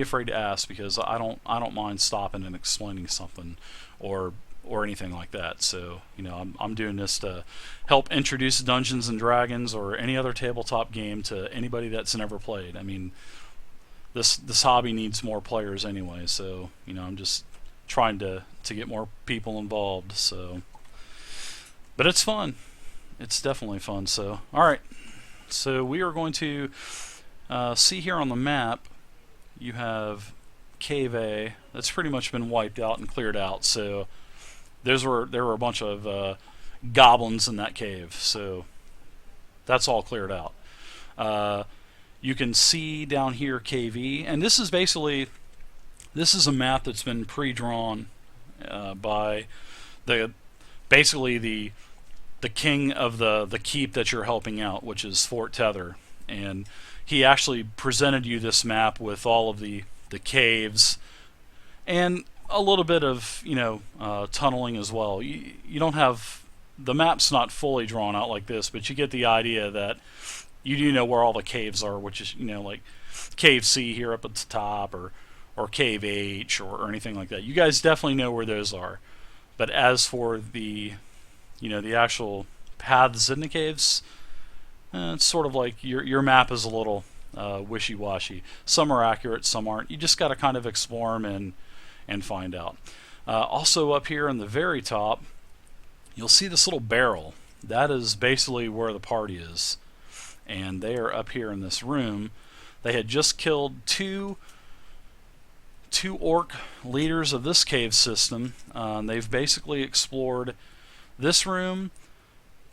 afraid to ask, because I don't mind stopping and explaining something, or anything like that. So I'm doing this to help introduce Dungeons and Dragons or any other tabletop game to anybody that's never played. I mean, this hobby needs more players anyway. So I'm just trying to get more people involved. So, but it's fun. It's definitely fun. So, all right. So we are going to see here on the map. You have Cave A. That's pretty much been wiped out and cleared out. So there were a bunch of goblins in that cave. So that's all cleared out. You can see down here Cave E, and this is a map that's been pre-drawn by basically the king of the keep that you're helping out, which is Fort Tether, and he actually presented you this map with all of the caves and a little bit of tunneling as well. You don't have, the map's not fully drawn out like this, but you get the idea that you do know where all the caves are, which is like Cave C here up at the top, or Cave H, or anything like that. You guys definitely know where those are. But as for the the actual paths in the caves, it's sort of like your map is a little wishy-washy. Some are accurate, some aren't. You just got to kind of explore them and find out. Also up here in the very top, you'll see this little barrel. That is basically where the party is. And they are up here in this room. They had just killed two orc leaders of this cave system. They've basically explored this room.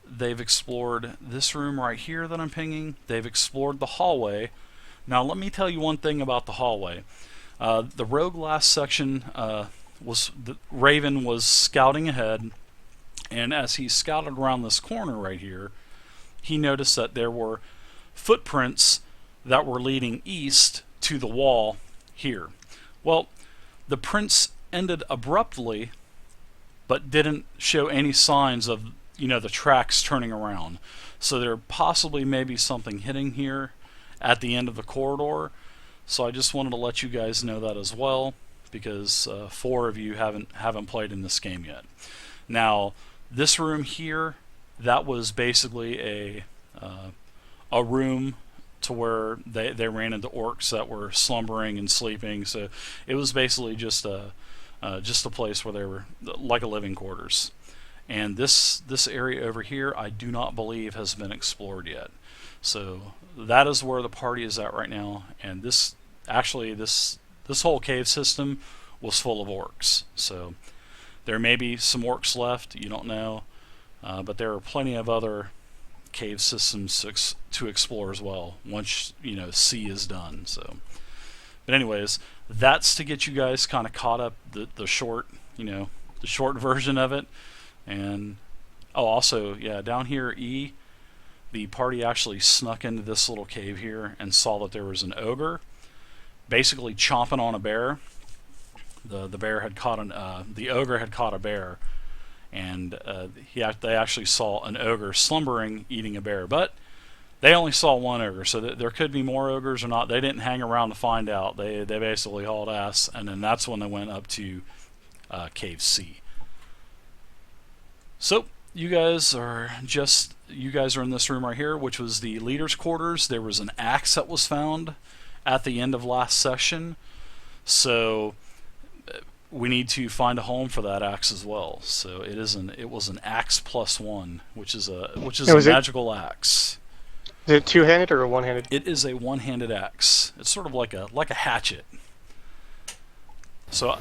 They've explored this room right here that I'm pinging. They've explored the hallway. Now let me tell you one thing about the hallway. The rogue last section Raven was scouting ahead, and as he scouted around this corner right here, he noticed that there were footprints that were leading east to the wall here. Well, the prints ended abruptly, but didn't show any signs of the tracks turning around. So there possibly may be something hitting here at the end of the corridor. So I just wanted to let you guys know that as well, because 4 of you haven't played in this game yet. Now, this room here, that was basically a room to where they ran into orcs that were slumbering and sleeping. So it was basically just a place where they were like a living quarters. And this area over here, I do not believe has been explored yet. So that is where the party is at right now. And this whole cave system was full of orcs. So there may be some orcs left, you don't know, but there are plenty of other cave systems to explore as well once C is done. So, but anyways, that's to get you guys kind of caught up, the short version of it. And also, yeah, down here E, the party actually snuck into this little cave here and saw that there was an ogre basically chomping on a bear. The ogre had caught a bear, and they actually saw an ogre slumbering eating a bear. But they only saw one ogre, so there could be more ogres or not. They didn't hang around to find out. They basically hauled ass, and then that's when they went up to Cave C. So you guys are in this room right here, which was the leader's quarters. There was an axe that was found at the end of last session, so we need to find a home for that axe as well. So it was an axe +1, which is a magical axe. Is it two-handed or a one-handed? It is a one-handed axe. It's sort of like a hatchet. So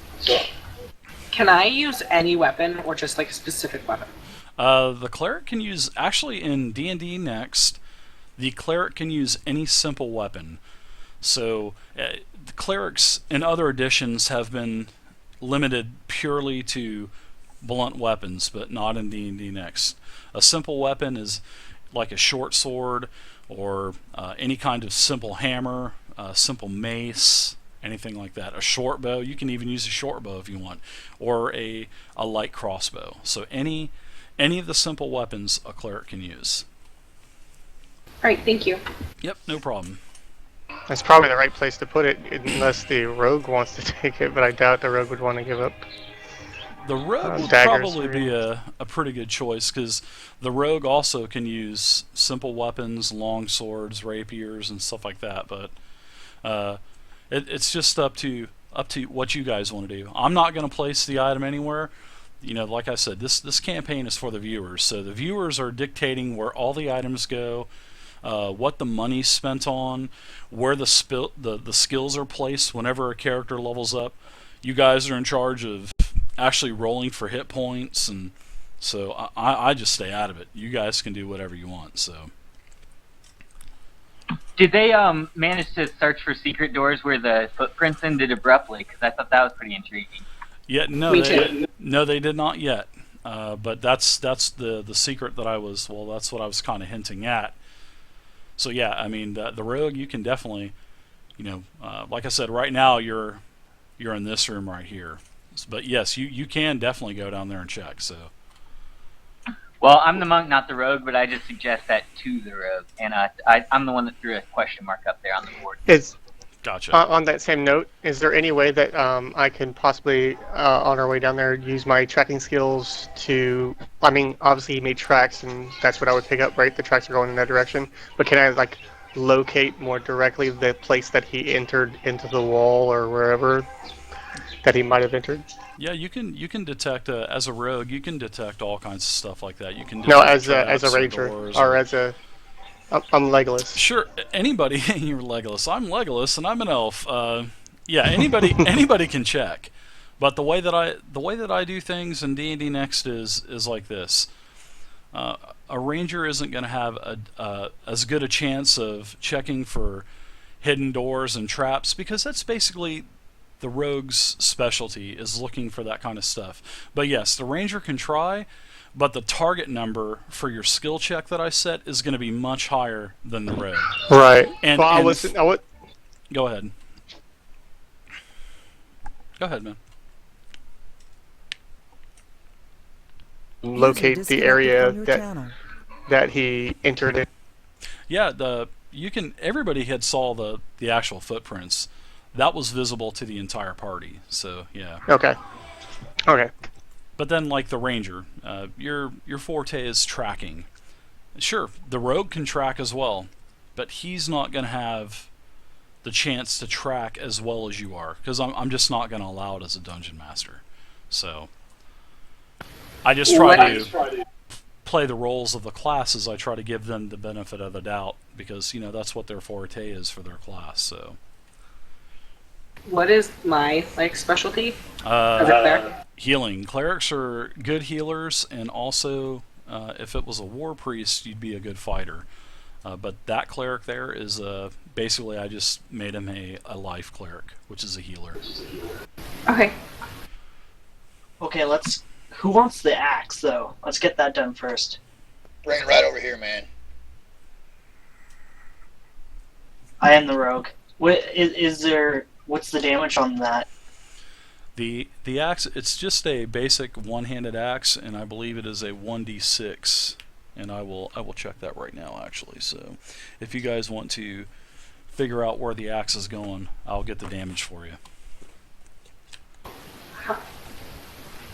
can I use any weapon or just like a specific weapon? The cleric can use, actually in D&D Next, the cleric can use any simple weapon. So the clerics in other editions have been limited purely to blunt weapons, but not in D&D Next. A simple weapon is like a short sword, or any kind of simple hammer, simple mace, anything like that. A short bow, you can even use a short bow if you want, or a light crossbow. So any of the simple weapons a cleric can use. Alright, thank you. Yep, no problem. That's probably the right place to put it, unless the rogue wants to take it, but I doubt the rogue would want to give up The rogue would daggers. probably be a pretty good choice because the rogue also can use simple weapons, long swords, rapiers, and stuff like that. But it's just up to what you guys want to do. I'm not going to place the item anywhere. You know, like I said, this campaign is for the viewers, so the viewers are dictating where all the items go, what the money's spent on, where the skills are placed whenever a character levels up. You guys are in charge of actually rolling for hit points, and so I just stay out of it. You guys can do whatever you want. So. Did they manage to search for secret doors where the footprints ended abruptly? Because I thought that was pretty intriguing. Yeah, no, they did not yet. But that's the secret that I was. Well, that's what I was kind of hinting at. So yeah, I mean the rogue, you can definitely, like I said, right now you're in this room right here. But yes, you can definitely go down there and check. So. Well, I'm the monk, not the rogue, but I just suggest that to the rogue, and I'm the one that threw a question mark up there on the board. Gotcha. On that same note, is there any way that I can possibly, on our way down there, use my tracking skills to... I mean, obviously he made tracks, and that's what I would pick up, right? The tracks are going in that direction. But can I, like, locate more directly the place that he entered into the wall or wherever that he might have entered? Yeah, you can detect as a rogue. You can detect all kinds of stuff like that. You can No, detect as a ranger or as a... I'm Legolas. Sure, anybody. You're Legolas. I'm Legolas, and I'm an elf. Yeah, anybody can check. But the way that I do things in D&D Next is like this. A ranger isn't going to have as good a chance of checking for hidden doors and traps because that's basically the rogue's specialty, is looking for that kind of stuff. But yes, the ranger can try. But the target number for your skill check that I set is going to be much higher than the rogue. Right. And, well, Go ahead. Go ahead, man. Locate the area that he entered in. Yeah, everybody had saw the actual footprints. That was visible to the entire party. So yeah. Okay. But then, like the ranger, your forte is tracking. Sure, the rogue can track as well, but he's not going to have the chance to track as well as you are, because I'm just not going to allow it as a dungeon master. So I just try to play the roles of the classes. I try to give them the benefit of the doubt, because that's what their forte is for their class. So. What is my specialty? Healing. Clerics are good healers, and also if it was a war priest, you'd be a good fighter. But that cleric there is basically, I just made him a life cleric, which is a healer. Okay. Okay, who wants the axe, though? Let's get that done first. Bring it right over here, man. I am the rogue. What's the damage on that? The axe, it's just a basic one-handed axe, and I believe it is a 1d6, and I will check that right now, actually. So if you guys want to figure out where the axe is going, I'll get the damage for you.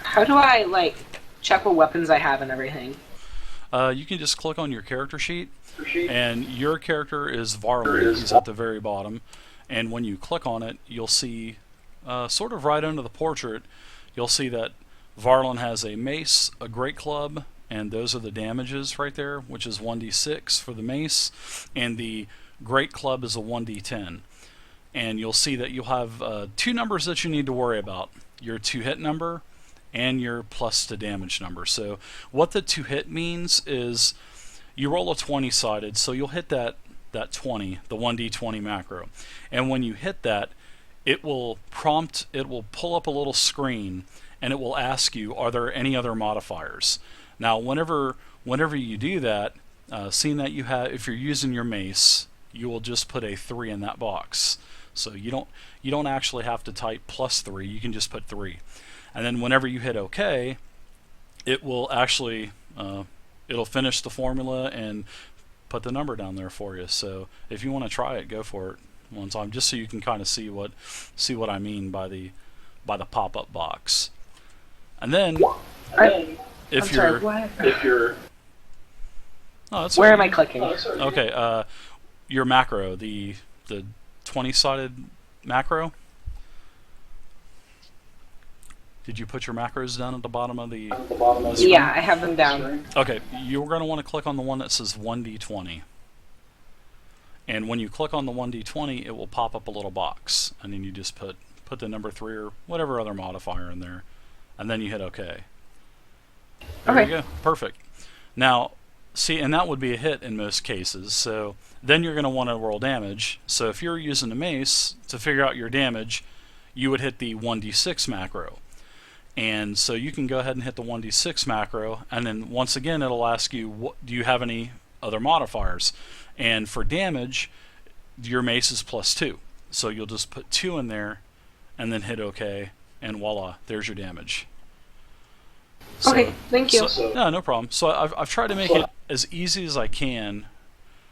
How do I check what weapons I have and everything? You can just click on your character sheet, and your character is Varlin. He's at the very bottom, and when you click on it, you'll see sort of right under the portrait, you'll see that Varlin has a mace, a great club, and those are the damages right there, which is 1d6 for the mace, and the great club is a 1d10. And you'll see that you'll have two numbers that you need to worry about: your to-hit number and your plus to damage number. So what the to-hit means is you roll a 20-sided, so you'll hit that 20, the 1d20 macro. And when you hit that, it will pull up a little screen, and it will ask you, are there any other modifiers? Now, whenever you do that, seeing that if you're using your mace, you will just put a 3 in that box. So you don't actually have to type +3, you can just put 3. And then whenever you hit OK, it will actually it'll finish the formula and put the number down there for you. So if you want to try it, go for it. one time, just so you can kind of see what I mean by the pop-up box. And then if I'm you're sorry, what? oh, that's Where okay. am I clicking? Okay, your macro, the 20-sided macro. Did you put your macros down at the bottom of the screen? Yeah, I have them down. Okay, you're going to want to click on the one that says 1d20. And when you click on the 1d20, it will pop up a little box. And then you just put the number 3 or whatever other modifier in there. And then you hit OK. There you go. Perfect. Now, see, and that would be a hit in most cases. So then you're going to want to roll damage. So if you're using a mace to figure out your damage, you would hit the 1d6 macro. And so you can go ahead and hit the 1d6 macro, and then once again it'll ask you, do you have any other modifiers? And for damage, your mace is +2. So you'll just put 2 in there, and then hit OK, and voila, there's your damage. Okay, thank you. No problem. So I've tried to make it as easy as I can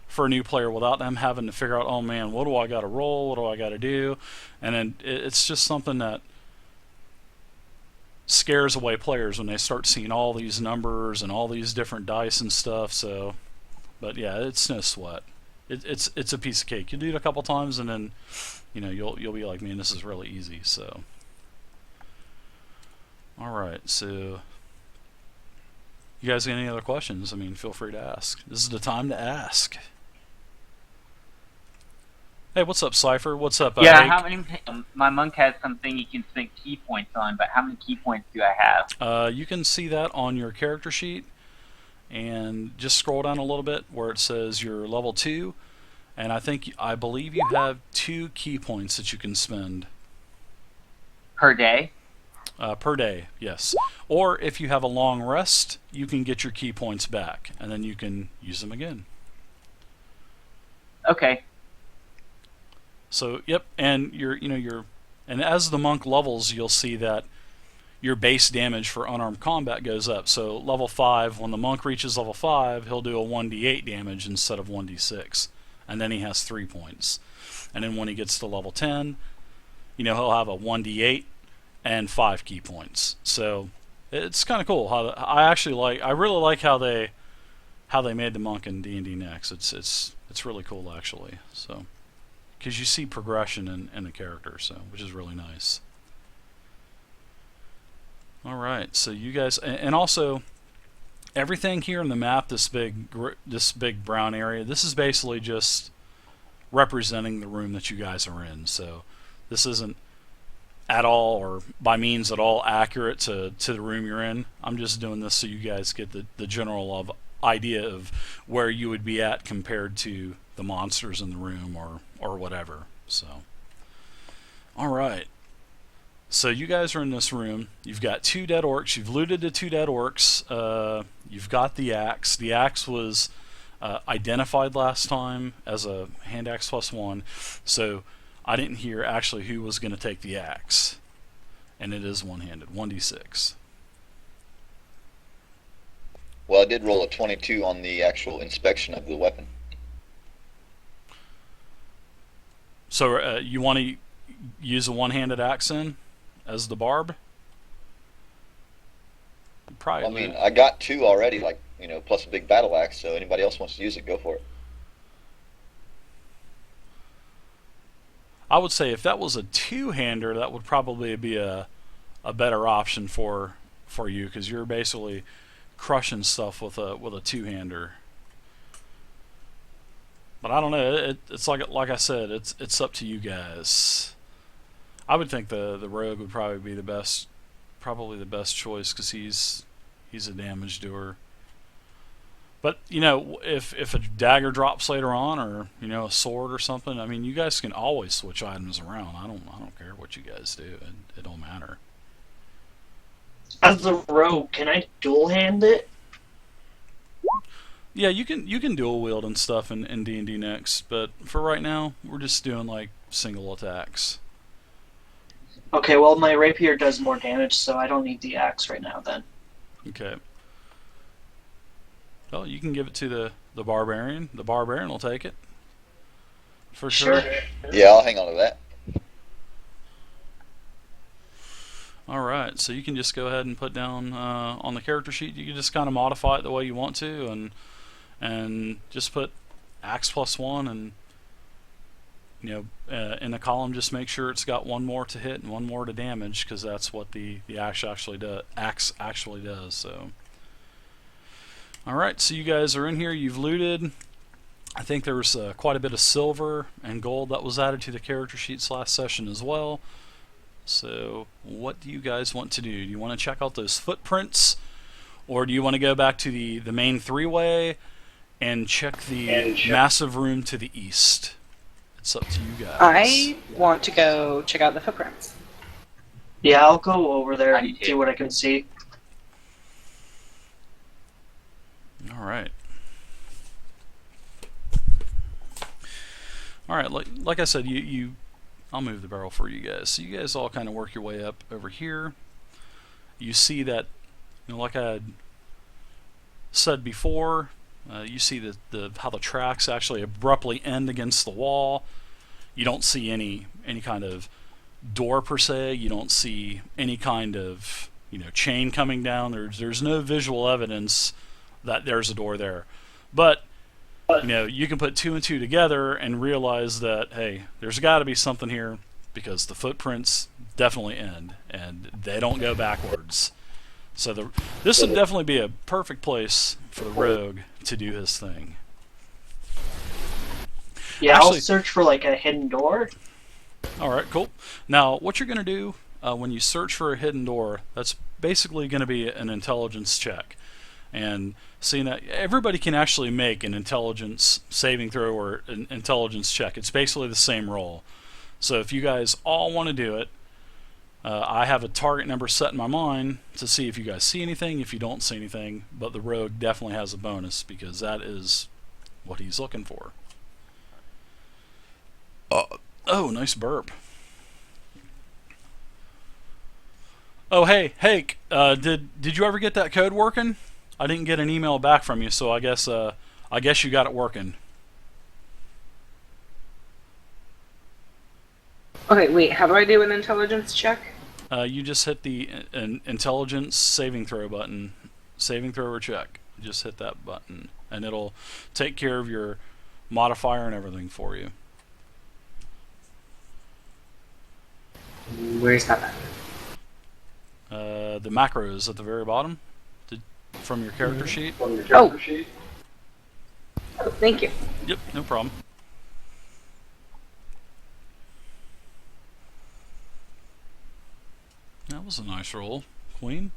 for a new player without them having to figure out, oh man, what do I got to roll? What do I got to do? And then it's just something that scares away players when they start seeing all these numbers and all these different dice and stuff. So, but yeah, it's no sweat. It's a piece of cake. You do it a couple times, and then you'll be like, man, this is really easy. So, all right. So, you guys got any other questions? I mean, feel free to ask. This is the time to ask. Hey, what's up, Cypher? What's up? Yeah, Hank? how many? My monk has something he can spend key points on, but how many key points do I have? You can see that on your character sheet, and just scroll down a little bit where it says you're level 2, and I believe you have 2 key points that you can spend Per day? per day. Yes, or if you have a long rest, you can get your key points back, and then you can use them again. Okay. So, yep, and and as the monk levels, you'll see that your base damage for unarmed combat goes up. So level 5, when the monk reaches level 5, he'll do a 1d8 damage instead of 1d6, and then he has 3 points. And then when he gets to level 10, he'll have a 1d8 and 5 key points. So it's kind of cool. I really like how they made the monk in D&D Next. It's really cool actually. So, because you see progression in the character, so which is really nice. All right, so you guys, and also everything here in the map, this big brown area, this is basically just representing the room that you guys are in. So this isn't at all or by means at all accurate to the room you're in. I'm just doing this so you guys get the general idea of where you would be at compared to the monsters in the room or whatever. So, all right. So you guys are in this room. You've got 2 dead orcs. You've looted the 2 dead orcs. You've got the axe. The axe was identified last time as a hand axe +1. So I didn't hear actually who was going to take the axe. And it is one-handed, 1d6. Well, I did roll a 22 on the actual inspection of the weapon. So you want to use a one-handed axe then as the barb? Probably. I mean, I got 2 already, plus a big battle axe, so anybody else wants to use it, go for it. I would say if that was a 2-hander, that would probably be a better option for you, because you're basically crushing stuff with a 2-hander. But I don't know. It's like I said. It's up to you guys. I would think the rogue would probably be the best choice because he's a damage doer. But if a dagger drops later on, or a sword or something, I mean, you guys can always switch items around. I don't care what you guys do. It don't matter. As the rogue, can I dual hand it? Yeah, you can dual wield and stuff in D&D Next, but for right now, we're just doing like single attacks. Okay, well my rapier does more damage, so I don't need the axe right now then. Okay. Well, you can give it to the barbarian. The barbarian will take it. For sure. Yeah, I'll hang on to that. All right, so you can just go ahead and put down on the character sheet. You can just kind of modify it the way you want to, and just put axe +1, and in the column just make sure it's got 1 more to hit and 1 more to damage, because that's what the axe actually does. So, all right, so you guys are in here. You've looted. I think there was quite a bit of silver and gold that was added to the character sheets last session as well. So what do you guys want to do? Do you want to check out those footprints, or do you want to go back to the main 3-way and check the massive room to the east? It's up to you guys. I want to go check out the footprints. Yeah, I'll go over there I do and too. see what I can see. All right. All right, like I said, I'll move the barrel for you guys. So you guys all kind of work your way up over here. You see that, like I had said before, you see how the tracks actually abruptly end against the wall. You don't see any kind of door per se. You don't see any kind of chain coming down. There's no visual evidence that there's a door there, but you can put 2 and 2 together and realize that, hey, there's got to be something here, because the footprints definitely end and they don't go backwards. So this would definitely be a perfect place for the rogue to do his thing. Yeah, Actually, I'll search for like a hidden door. all right, cool. Now, what you're going to do when you search for a hidden door, that's basically going to be an intelligence check. And seeing that everybody can actually make an intelligence saving throw or an intelligence check. It's basically the same roll. So if you guys all want to do it, I have a target number set in my mind to see if you guys see anything, if you don't see anything, but the rogue definitely has a bonus because that is what he's looking for. Oh, nice burp. Oh, hey, Hake, did you ever get that code working? I didn't get an email back from you, so I guess you got it working. Okay, wait, how do I do an intelligence check? You just hit the intelligence saving throw button, saving throw or check. Just hit that button, and it'll take care of your modifier and everything for you. Where's that at? The macros at the very bottom, from your character sheet. Oh, thank you. Yep, no problem. That was a nice roll, Queen.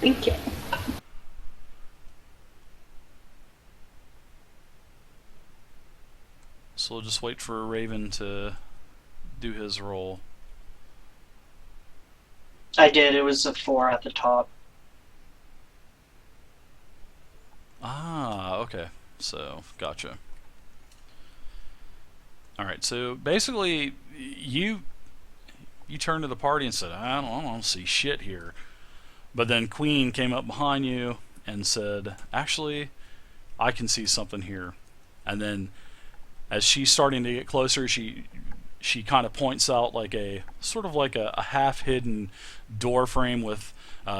Thank you. So we'll just wait for Raven to do his roll. I did. It was a 4 at the top. Ah, okay. So, gotcha. Alright, so basically, you turned to the party and said, I don't see shit here. But then Queen came up behind you and said, actually, I can see something here. And then, as she's starting to get closer, she kind of points out like a sort of like a half-hidden door frame with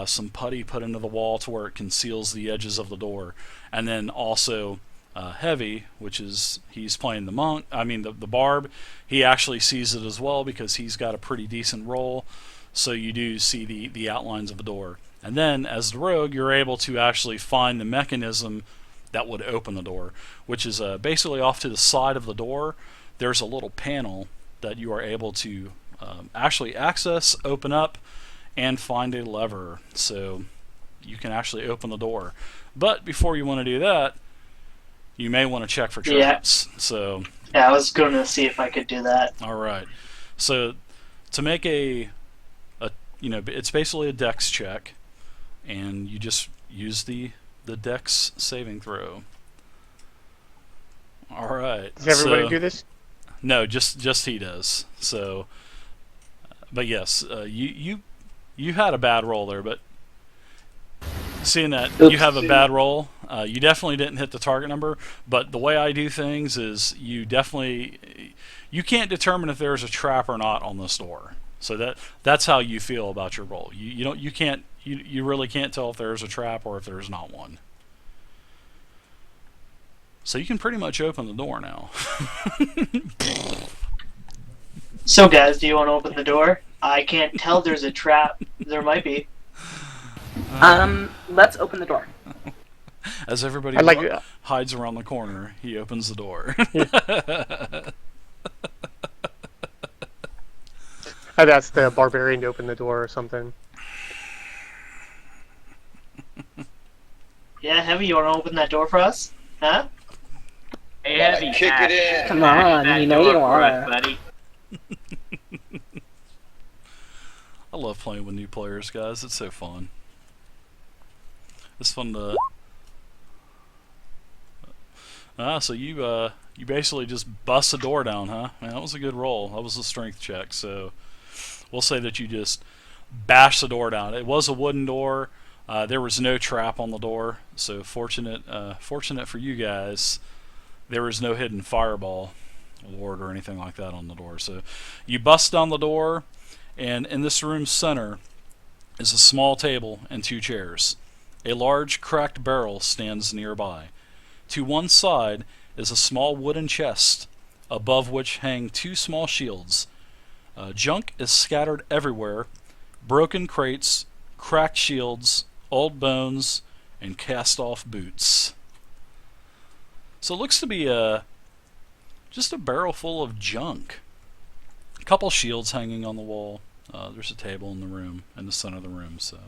some putty put into the wall to where it conceals the edges of the door. And then also Heavy, which is he's playing the monk. I mean the barb. He actually sees it as well because he's got a pretty decent roll. So you do see the outlines of a door. And then as the rogue, you're able to actually find the mechanism that would open the door, which is basically off to the side of the door. There's a little panel that you are able to actually access, open up, and find a lever. So you can actually open the door. But before you want to do that, you may want to check for traps. Yeah. So Yeah, I was going to see if I could do that. all right. So to make it's basically a dex check, and you just use the dex saving throw. All right. Does everybody so, do this? No, just he does. So, but yes, you had a bad roll there, but seeing that Oops. you have a bad roll, you definitely didn't hit the target number. But the way I do things is you can't determine if there's a trap or not on this door. So that's how you feel about your roll. You really can't tell if there's a trap or if there's not one. So you can pretty much open the door now. So, guys, do you want to open the door? I can't tell there's a trap. There might be. Let's open the door. As everybody I'd like hides around the corner, he opens the door. I'd ask the barbarian to open the door or something. Yeah, Heavy, you want to open that door for us? Huh? Hey, Gotta Heavy, kick it in. Come on, that you know door you for us, are. buddy. I love playing with new players, guys. It's so fun. It's fun to... so you basically just bust the door down, huh? Man, that was a good roll. That was a strength check, so... We'll say that you just bashed the door down. It was a wooden door. There was no trap on the door, so fortunate for you guys, there was no hidden fireball ward or anything like that on the door. So you bust down the door, and in this room's center is a small table and 2 chairs. A large cracked barrel stands nearby. To one side is a small wooden chest, above which hang 2 small shields. Junk is scattered everywhere: broken crates, cracked shields, old bones, and cast-off boots. So it looks to be just a barrel full of junk. A couple shields hanging on the wall. There's a table in the center of the room. So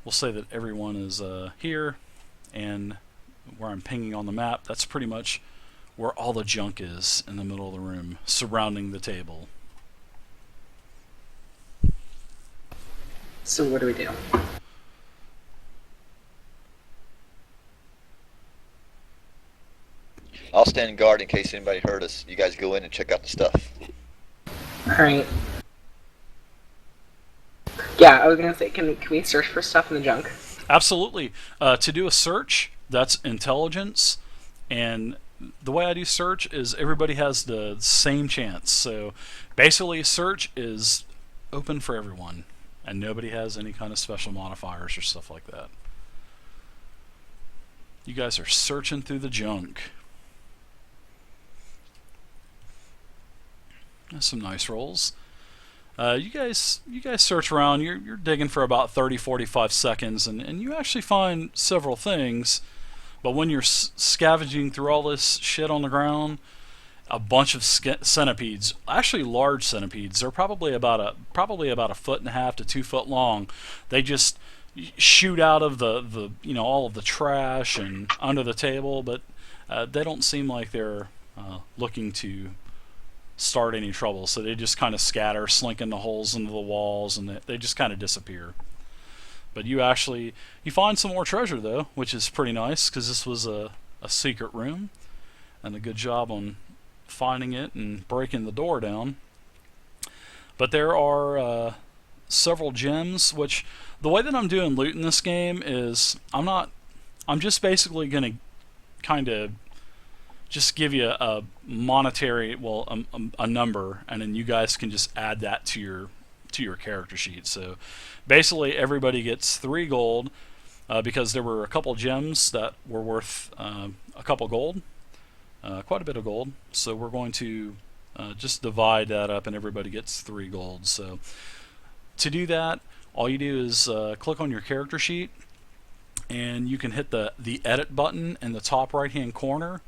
we'll say that everyone is here, and where I'm pinging on the map, that's pretty much where all the junk is, in the middle of the room, surrounding the table. So what do we do? I'll stand guard in case anybody heard us. You guys go in and check out the stuff. Alright. Yeah, I was gonna say, can we search for stuff in the junk? Absolutely. To do a search, that's intelligence, and the way I do search is everybody has the same chance. So basically, search is open for everyone, and nobody has any kind of special modifiers or stuff like that. You guys are searching through the junk. That's some nice rolls. You guys search around. You're digging for about 30-45 seconds, and you actually find several things. But when you're scavenging through all this shit on the ground, a bunch of centipedes, actually large centipedes, they're probably about a 1.5 to 2 foot long. They just shoot out of the all of the trash and under the table, but they don't seem like they're looking to start any trouble. So they just kind of scatter, slink into holes into the walls, and they just kind of disappear. But you find some more treasure, though, which is pretty nice, because this was a secret room, and a good job on finding it and breaking the door down. But there are several gems, which the way that I'm doing loot in this game is I'm just basically going to kind of just give you a monetary, a number, and then you guys can just add that to your character sheet. So basically everybody gets 3 gold, because there were a couple gems that were worth a couple gold, quite a bit of gold. So we're going to just divide that up, and everybody gets 3 gold. So to do that, all you do is click on your character sheet, and you can hit the edit button in the top right hand corner.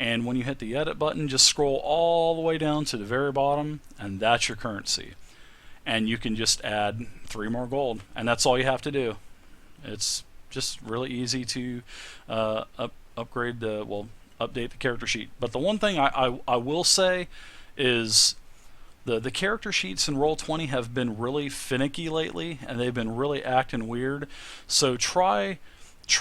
And when you hit the edit button, just scroll all the way down to the very bottom, and that's your currency. And you can just add 3 more gold, and that's all you have to do. It's just really easy to update the character sheet. But the one thing I will say is the character sheets in Roll20 have been really finicky lately, and they've been really acting weird. So try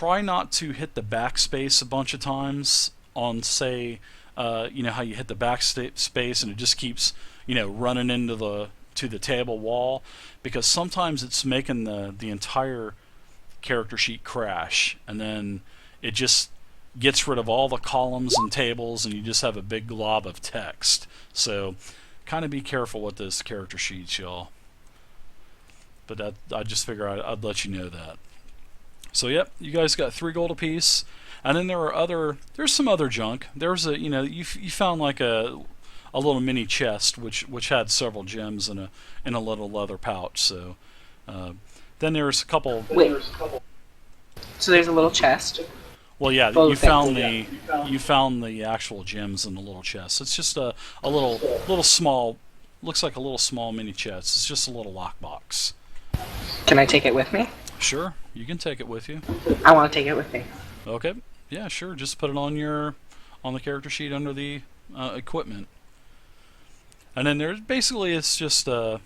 not to hit the backspace a bunch of times on, say, how you hit the backspace and it just keeps running into to the table wall, because sometimes it's making the entire character sheet crash, and then it just gets rid of all the columns and tables, and you just have a big glob of text. So kind of be careful with those character sheets, y'all. But I just figure I'd let you know that. So yep, you guys got 3 gold apiece, and then there's some other junk. There's you found like a little mini chest which had several gems in a little leather pouch. So then there's a couple. Wait. So there's a little chest. Well, yeah, Oh, you found the actual gems in the little chest. It's just a little small, looks like a little small mini chest. It's just a little lockbox. Can I take it with me? Sure, you can take it with you. I want to take it with me. Okay, yeah, sure. Just put it on the character sheet under the equipment. And then there's basically it's just a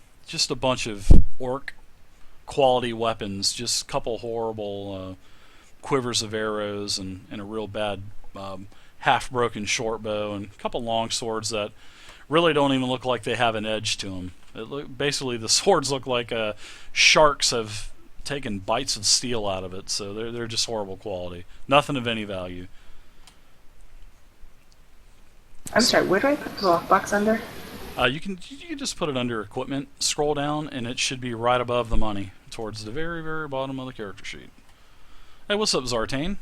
bunch of orc quality weapons, just a couple horrible quivers of arrows and a real bad half-broken short bow, and a couple long swords that really don't even look like they have an edge to them. Basically, the swords look like sharks have taken bites of steel out of it, so they're just horrible quality. Nothing of any value. I'm sorry, where do I put the lockbox under? You can just put it under equipment, scroll down, and it should be right above the money, towards the very, very bottom of the character sheet. Hey, what's up, Zartane?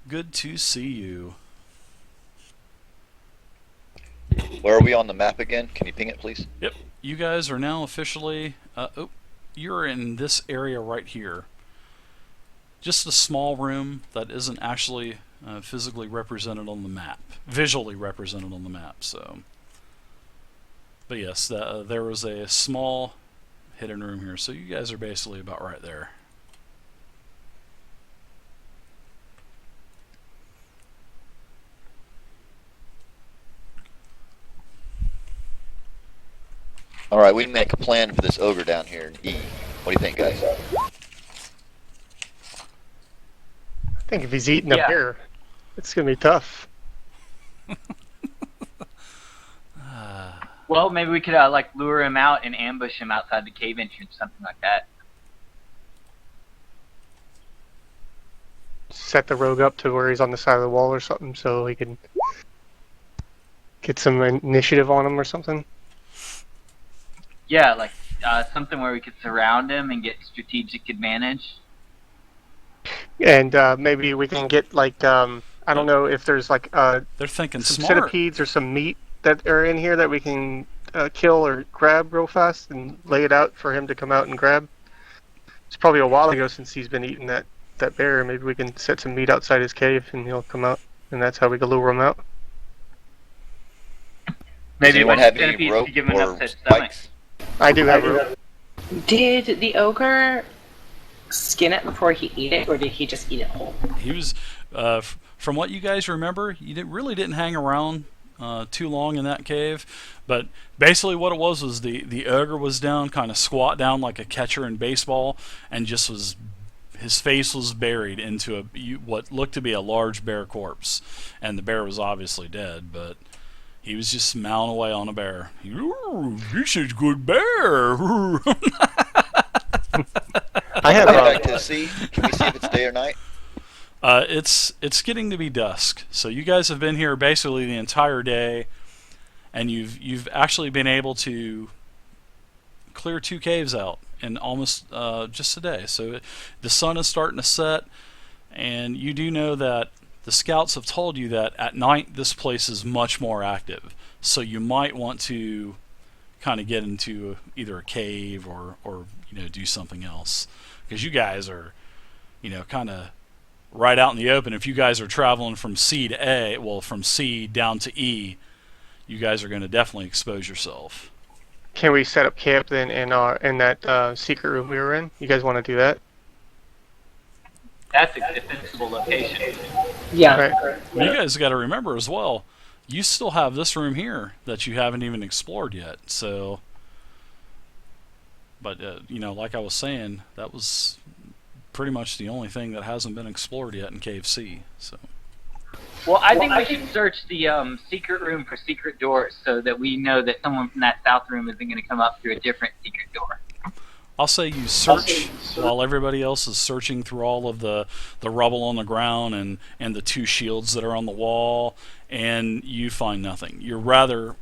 Good to see you. Where are we on the map again? Can you ping it, please? Yep, you guys are now officially... you're in this area right here. Just a small room that isn't actually physically represented on the map. Visually represented on the map, so... But yes, there was a small hidden room here, so you guys are basically about right there. All right, we make a plan for this ogre down here in E. What do you think, guys? I think if he's eating a bear, it's gonna be tough. Well, maybe we could like lure him out and ambush him outside the cave entrance, something like that. Set the rogue up to where he's on the side of the wall or something, so he can get some initiative on him or something. Yeah, like something where we could surround him and get strategic advantage. And maybe we can get like I don't know if there's like They're thinking some smart. centipedes or some meat that are in here that we can kill or grab real fast and lay it out for him to come out and grab. It's probably a while ago since he's been eating that bear. Maybe we can set some meat outside his cave and he'll come out, and that's how we can lure him out. Maybe anyone one have any centipede rope to give him enough or to stomach. spikes? I do have rope. Did the ogre skin it before he ate it, or did he just eat it whole? He was, from what you guys remember, you really didn't hang around too long in that cave. But basically what it was the ogre was down, kind of squat down like a catcher in baseball, and just his face was buried into what looked to be a large bear corpse. And the bear was obviously dead, but he was just mowing away on a bear. Ooh, this is good bear. I have Back to the sea. Can we see if it's day or night? It's getting to be dusk, so you guys have been here basically the entire day, and you've actually been able to clear 2 caves out in almost just a day. So the sun is starting to set, and you do know that the scouts have told you that at night this place is much more active. So you might want to kind of get into either a cave or do something else, because you guys are kind of right out in the open. If you guys are traveling from C to A, well, from C down to E, you guys are going to definitely expose yourself. Can we set up camp then in that secret room we were in? You guys want to do that? That's a defensible location. Yeah. Right. Well, you guys got to remember as well, you still have this room here that you haven't even explored yet. So, but like I was saying, that was pretty much the only thing that hasn't been explored yet in Cave C. So, Well, I think we should search the secret room for secret doors so that we know that someone from that south room isn't going to come up through a different secret door. I'll say you search while everybody else is searching through all of the rubble on the ground and the 2 shields that are on the wall, and you find nothing. You're rather